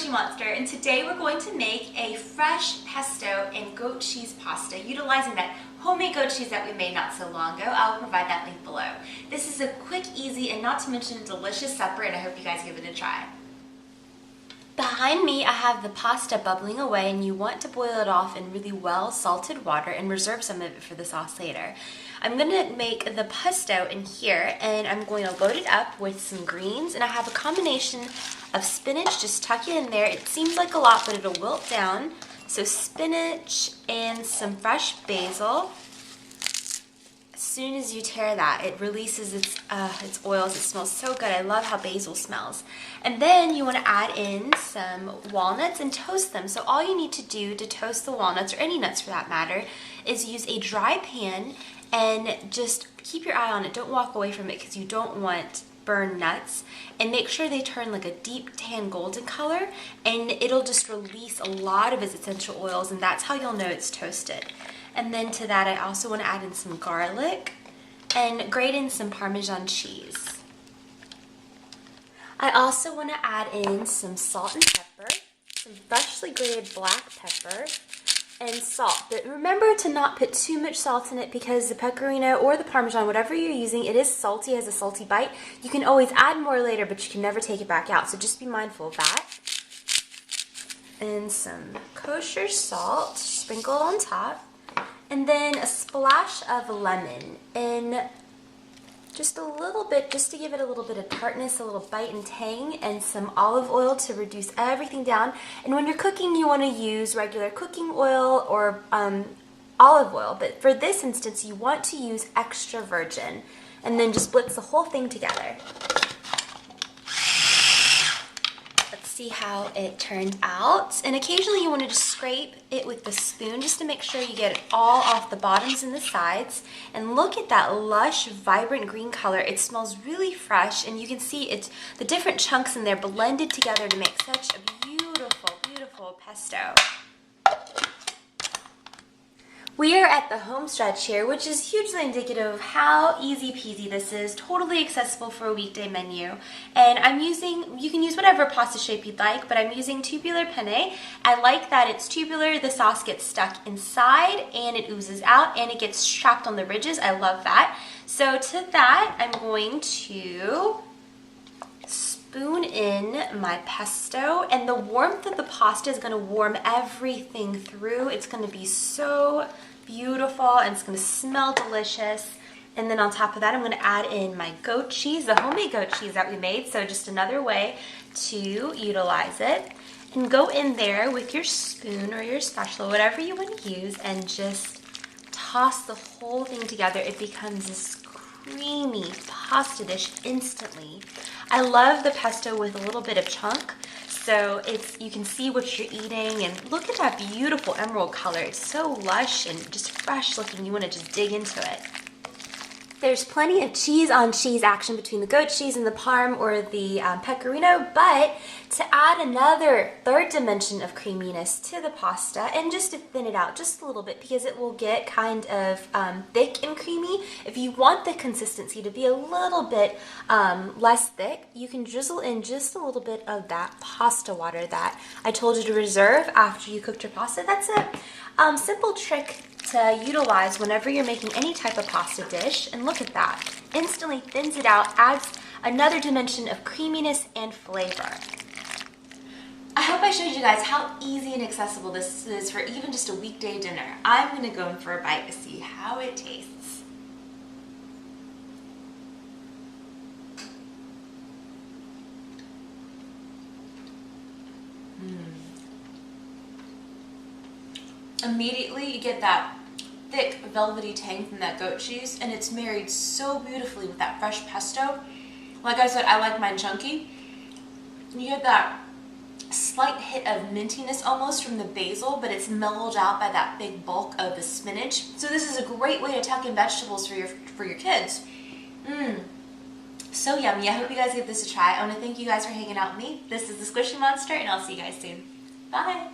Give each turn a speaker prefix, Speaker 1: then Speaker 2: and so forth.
Speaker 1: Squishy Monster, and today we're going to make a fresh pesto and goat cheese pasta utilizing that homemade goat cheese that we made not so long ago. I'll provide that link below. This is a quick, easy, and not to mention delicious supper, and I hope you guys give it a try. Behind me I have the pasta bubbling away, and you want to boil it off in really well salted water and reserve some of it for the sauce later. I'm going to make the pesto in here, and I'm going to load it up with some greens, and I have a combination of spinach. Just tuck it in there. It seems like a lot, but it'll wilt down. So spinach and some fresh basil. As soon as you tear that, it releases its oils. It smells so good. I love how basil smells. And then you want to add in some walnuts and toast them. So all you need to do to toast the walnuts, or any nuts for that matter, is use a dry pan and just keep your eye on it. Don't walk away from it because you don't want burned nuts, and make sure they turn like a deep tan golden color, and it'll just release a lot of its essential oils, and that's how you'll know it's toasted. And then to that I also want to add in some garlic and grate in some Parmesan cheese. I also want to add in some salt and pepper, some freshly grated black pepper, and salt. But remember to not put too much salt in it because the pecorino or the Parmesan, whatever you're using, it is salty, has a salty bite. You can always add more later, but you can never take it back out, so just be mindful of that. And some kosher salt sprinkled on top. And then a splash of lemon, and just a little bit, just to give it a little bit of tartness, a little bite and tang, and some olive oil to reduce everything down. And when you're cooking, you want to use regular cooking oil or olive oil, but for this instance, you want to use extra virgin. And then just blitz the whole thing together. See how it turned out, and occasionally you want to just scrape it with the spoon just to make sure you get it all off the bottoms and the sides. And look at that lush, vibrant green color. It smells really fresh, and you can see it's the different chunks in there blended together to make such a beautiful, beautiful pesto. We are at the home stretch here, which is hugely indicative of how easy peasy this is, totally accessible for a weekday menu. And you can use whatever pasta shape you'd like, but I'm using tubular penne. I like that it's tubular, the sauce gets stuck inside and it oozes out and it gets trapped on the ridges. I love that. So to that, I'm going to spoon in my pesto, and the warmth of the pasta is going to warm everything through. It's going to be so beautiful, and it's going to smell delicious. And then on top of that, I'm going to add in my goat cheese, the homemade goat cheese that we made, so just another way to utilize it. And go in there with your spoon or your spatula, whatever you want to use, and just toss the whole thing together. It becomes this creamy pasta dish instantly. I love the pesto with a little bit of chunk, so you can see what you're eating, and look at that beautiful emerald color. It's so lush and just fresh looking. You want to just dig into it. There's plenty of cheese on cheese action between the goat cheese and the parm or the pecorino, but to add another third dimension of creaminess to the pasta, and just to thin it out just a little bit because it will get kind of thick and creamy. If you want the consistency to be a little bit less thick, you can drizzle in just a little bit of that pasta water that I told you to reserve after you cooked your pasta. That's a simple trick to utilize whenever you're making any type of pasta dish. And look at that, instantly thins it out, adds another dimension of creaminess and flavor. I hope I showed you guys how easy and accessible this is for even just a weekday dinner. I'm gonna go in for a bite to see how it tastes. Immediately you get that thick velvety tang from that goat cheese, and it's married so beautifully with that fresh pesto. Like I said, I like mine chunky. You get that slight hit of mintiness almost from the basil, but it's mellowed out by that big bulk of the spinach. So this is a great way to tuck in vegetables for your kids. So yummy. I hope you guys give this a try. I want to thank you guys for hanging out with me. This is the Squishy Monster, and I'll see you guys soon. Bye!